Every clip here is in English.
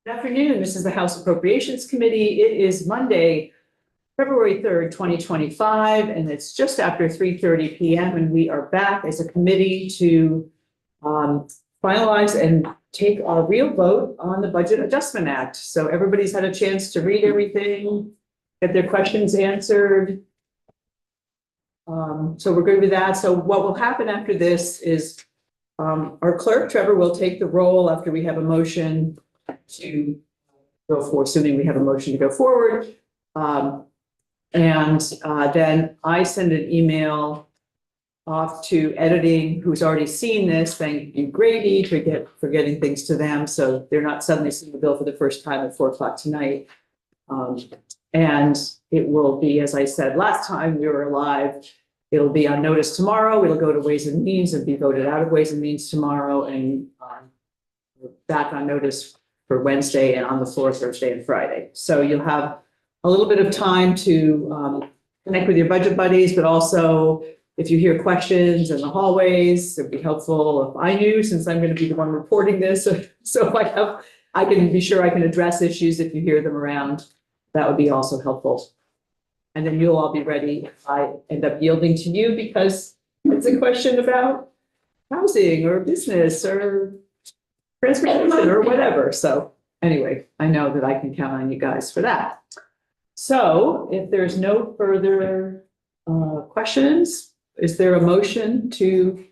Good afternoon. This is the House Appropriations Committee. It is Monday, February 3rd, 2025, and it's just after 3:30 p.m. and we are back as a committee to finalize and take our real vote on the Budget Adjustment Act. So everybody's had a chance to read everything, get their questions answered. So we're good with that. So what will happen after this is our clerk, Trevor, will take the roll after we have a motion to go forward, assuming we have a motion to go forward. Then I send an email off to editing, who's already seen this, thank you, Grady, for getting things to them, so they're not suddenly seeing the bill for the first time at 4 o'clock tonight. And it will be, as I said last time we were live, it'll be on notice tomorrow. It'll go to Ways and Means and be voted out of Ways and Means tomorrow, and we're back on notice for Wednesday and on the floor Thursday and Friday. So you'll have a little bit of time to connect with your budget buddies, but also if you hear questions in the hallways, it'd be helpful if I knew, since I'm going to be the one reporting this. So if I can be sure I can address issues if you hear them around. That would be also helpful. And then you'll all be ready if I end up yielding to you because it's a question about housing or business or transportation or whatever. So anyway, I know that I can count on you guys for that. So if there's no further questions, is there a motion to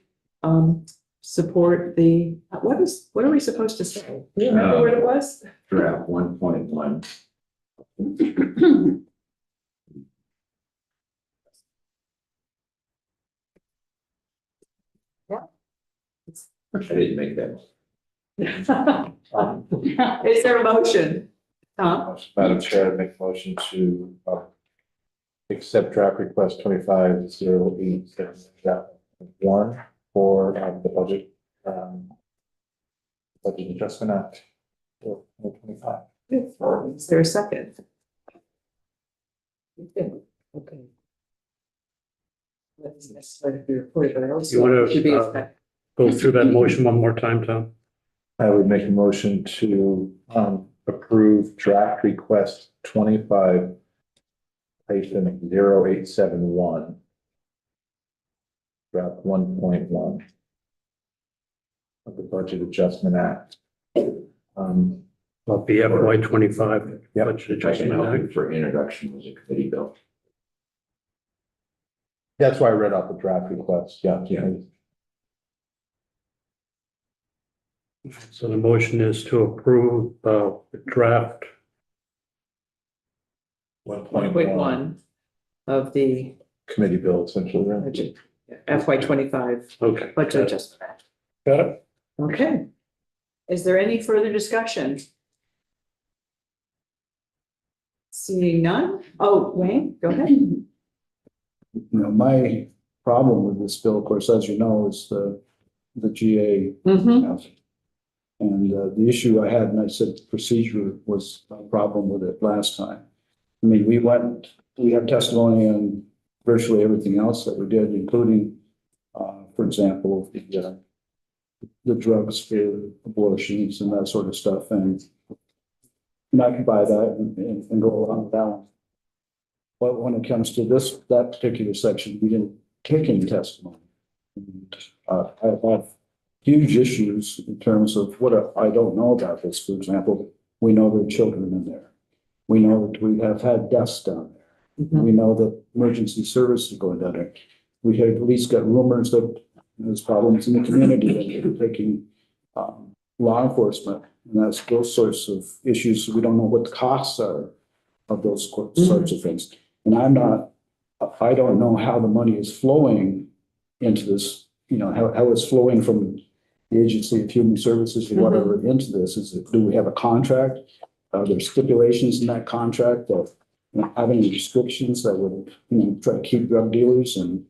support the, what are we supposed to say? Do you remember what it was? Draft 1.1. Yeah. I didn't make that. Is there a motion? Madam Chair, I make a motion to accept draft request 25-0871 for the budget adjustment act for 2025. Is there a second? Okay. That's necessary to be reported, but I also You want should be to expected. go through that motion one more time, Tom? I would make a motion to approve draft request 25-0871. Draft 1.1 of the Budget Adjustment Act. Well, FY 25 Yep. budget I can adjustment help you act. for introduction as a committee bill. That's why I read out the draft request. Yeah. So the motion is to approve the draft 1.1 of the committee bill essentially. Right? budget, FY 25 Okay. budget adjustment act. Got it? Okay. Is there any further discussion? Seeing none? Oh, Wayne, go ahead. You know, my problem with this bill, of course, as you know, is the GA housing. And the issue I had, and I said procedure was a problem with it last time. I mean, we have testimony on virtually everything else that we did, including, for example, the drugs for abortions and that sort of stuff. And I can buy that and go along with that one. But when it comes to that particular section, we didn't take any testimony. And, I have huge issues in terms of what I don't know about this. For example, we know there are children in there. We know that we have had deaths down there. We know that emergency services are going down there. We have at least got rumors that there's problems in the community that are taking law enforcement, and that's those sorts of issues. We don't know what the costs are of those sorts of things. And I don't know how the money is flowing into this, you know, how it's flowing from the Agency of Human Services or whatever into this. Do we have a contract? Are there stipulations in that contract that have any restrictions that would, try to keep drug dealers and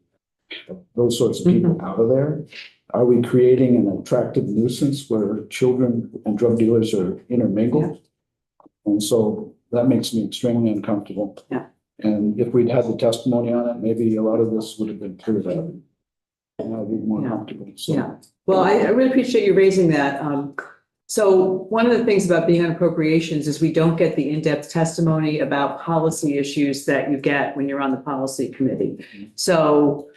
those sorts of people out of there? Are we creating an attractive nuisance where children and drug dealers are intermingled? And so that makes me extremely uncomfortable. Yeah. And if we'd had the testimony on it, maybe a lot of this would have been cleared up. And I'd be more comfortable. So. Yeah. Well, I really appreciate you raising that. So one of the things about being on appropriations is we don't get the in-depth testimony about policy issues that you get when you're on the policy committee. So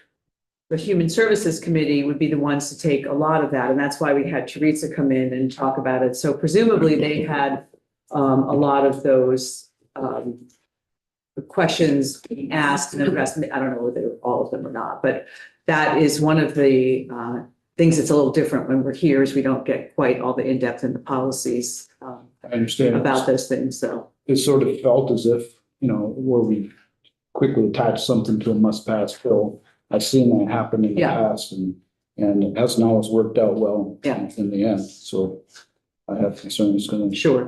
the Human Services Committee would be the ones to take a lot of that, and that's why we had Teresa come in and talk about it. So presumably they had a lot of those questions being asked and addressed. I don't know whether all of them or not, but that is one of the things that's a little different when we're here is we don't get quite all the in-depth in the policies I understand. about those things, so. It sort of felt as if, where we quickly attach something to a must-pass bill. I've seen that happen in the Yeah. past and it hasn't always worked out well Yeah. in the end. So I have concerns it's gonna. Sure,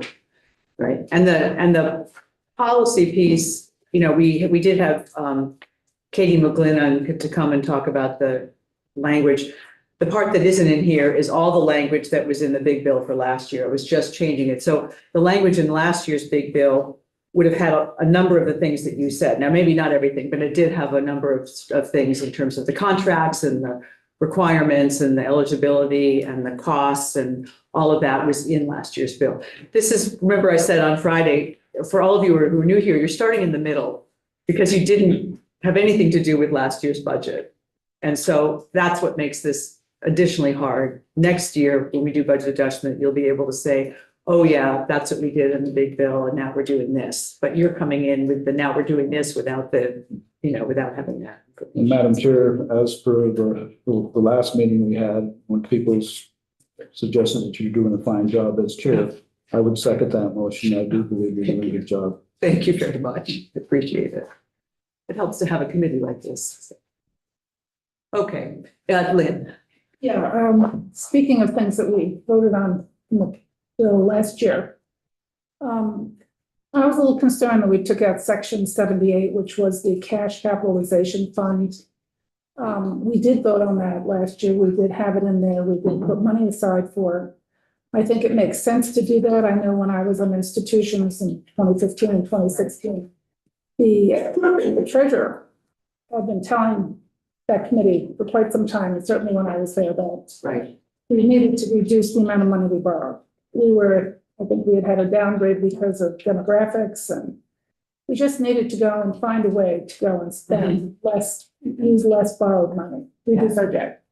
right. And the policy piece, we did have Katie McGlynn to come and talk about the language. The part that isn't in here is all the language that was in the big bill for last year. It was just changing it. So the language in last year's big bill would have had a number of the things that you said. Now, maybe not everything, but it did have a number of things in terms of the contracts and the requirements and the eligibility and the costs and all of that was in last year's bill. This is, remember I said on Friday, for all of you who are new here, you're starting in the middle because you didn't have anything to do with last year's budget. And so that's what makes this additionally hard. Next year, when we do budget adjustment, you'll be able to say, oh yeah, that's what we did in the big bill and now we're doing this. But you're coming in with the now we're doing this without without having that. And Madam Chair, as per the last meeting we had, when people suggested that you're doing a fine job as chair, I would second that motion. I do believe you're doing a good job. Thank you very much. Appreciate it. It helps to have a committee like this. Okay, Lynn. Yeah, speaking of things that we voted on in the bill last year. I was a little concerned that we took out section 78, which was the cash capitalization fund. We did vote on that last year. We did have it in there. We did put money aside for it. I think it makes sense to do that. I know when I was on institutions in 2015 and 2016, the treasurer had been telling that committee for quite some time, and certainly when I was there, that Right. we needed to reduce the amount of money we borrowed. I think we had a downgrade because of demographics, and we just needed to go and find a way to go and spend less, use less borrowed money, reduce our debt.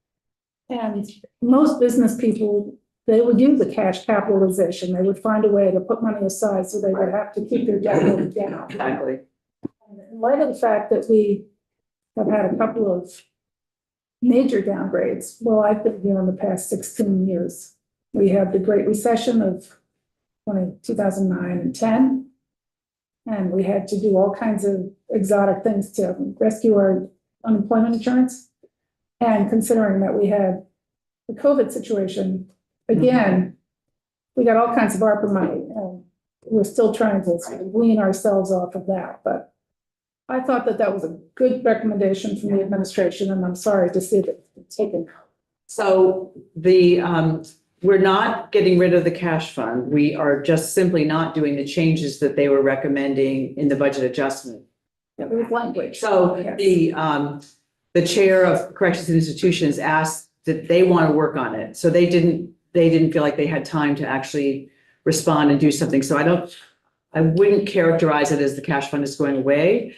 And most business people, they would use the cash capitalization. They would find a way to put money aside so they would have to keep their debt load down. Exactly. In light of the fact that we have had a couple of major downgrades, well, I've been here in the past 16 years. We had the Great Recession of 2009 and 10, and we had to do all kinds of exotic things to rescue our unemployment insurance. And considering that we had the COVID situation, again, we got all kinds of ARPA money, and we're still trying to sort of wean ourselves off of that. But I thought that that was a good recommendation from the administration, and I'm sorry to see that it's taken. So we're not getting rid of the cash fund. We are just simply not doing the changes that they were recommending in the budget adjustment. There was language. So Yes. the chair of corrections and institutions asked that they want to work on it. So they didn't feel like they had time to actually respond and do something. So I wouldn't characterize it as the cash fund is going away.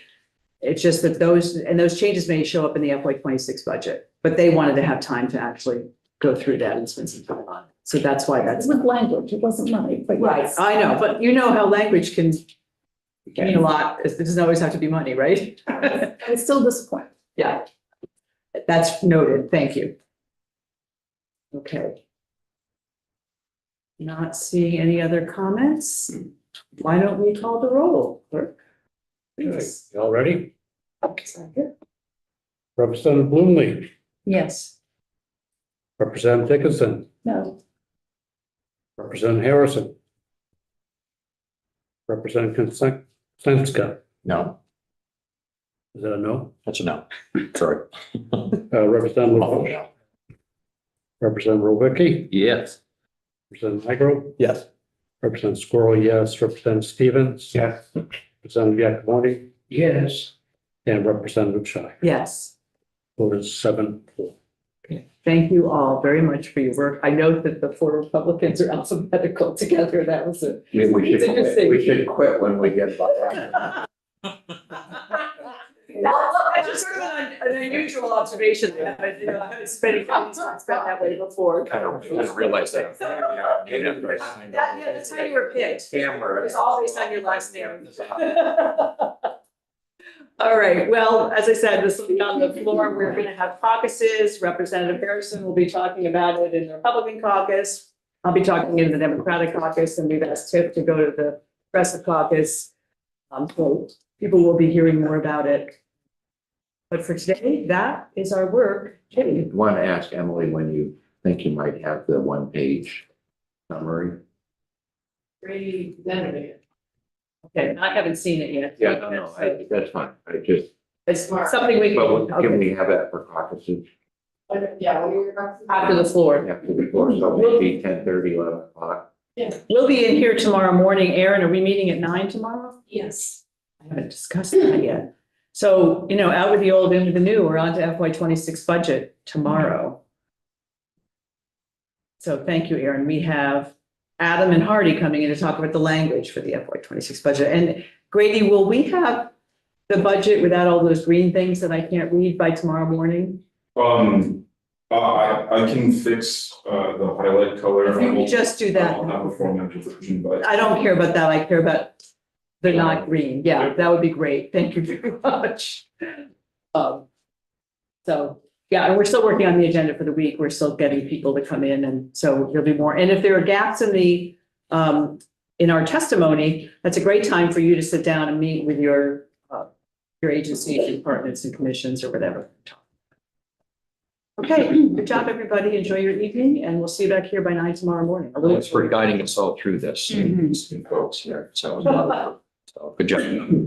It's just that those changes may show up in the FY26 budget, but they wanted to have time to actually go through that and spend some time on it. So that's why that's. It was language, it wasn't money, but Right, yes. I know, but you know how language can mean a lot. It doesn't always have to be money, right? It's still disappointing. Yeah. That's noted. Thank you. Okay. Not seeing any other comments. Why don't we call the roll, clerk? Please. Y'all ready? Second. Representative Bloomley, Yes. Representative Dickinson, No, Representative Harrison, Representative Konsenska. No, Is that a no? that's a no. Sorry. Representative LaFosse, Representative Rovicki, Yes. Representative Nigro, Yes. Representative Squirrel, yes. Representative Stevens. Yes. Representative Yakimoni Yes. and Representative Shy. Yes. Vote is 7-4. Thank you all very much for your work. I note that the four Republicans are alphabetical together. That was a. Maybe we It's should quit, interesting. we should quit when we get behind. That's just sort of an unusual observation. But, you know, I haven't spent that way before. I don't realize that. Yeah, that's how you were picked. Camera. It's all based on your last name. All right, well, as I said, this will be on the floor. We're gonna have caucuses. Representative Harrison will be talking about it in the Republican caucus. I'll be talking in the Democratic caucus, and we've asked Tip to go to the Progressive caucus. So people will be hearing more about it. But for today, that is our work. I want to ask Emily when you think you might have the one-page summary. Pretty representative. Okay, I haven't seen it yet. Yeah, no, that's fine. I just, It's something we but can, can okay, we have that for caucuses? after the floor. After the floor, so maybe 10:30, 11 o'clock. We'll be in here tomorrow morning. Aaron, are we meeting at 9 tomorrow? Yes. I haven't discussed that yet. So, you know, out with the old, into the new, we're on to FY26 budget tomorrow. So thank you, Aaron. We have Adam and Hardy coming in to talk about the language for the FY26 budget. And Grady, will we have the budget without all those green things that I can't read by tomorrow morning? I can fix the highlight color. If you could just do that. I'll have a formatted version, but I don't care about that. I care about they're not green. Yeah, that would be great. Thank you very much. So, yeah, and we're still working on the agenda for the week. We're still getting people to come in, and so there'll be more. And if there are gaps in the in our testimony, that's a great time for you to sit down and meet with your agencies, departments and commissions or whatever. Okay, good job, everybody. Enjoy your evening, and we'll see you back here by 9 tomorrow morning. Thanks for guiding us all through this, Mhm. folks here. So good job.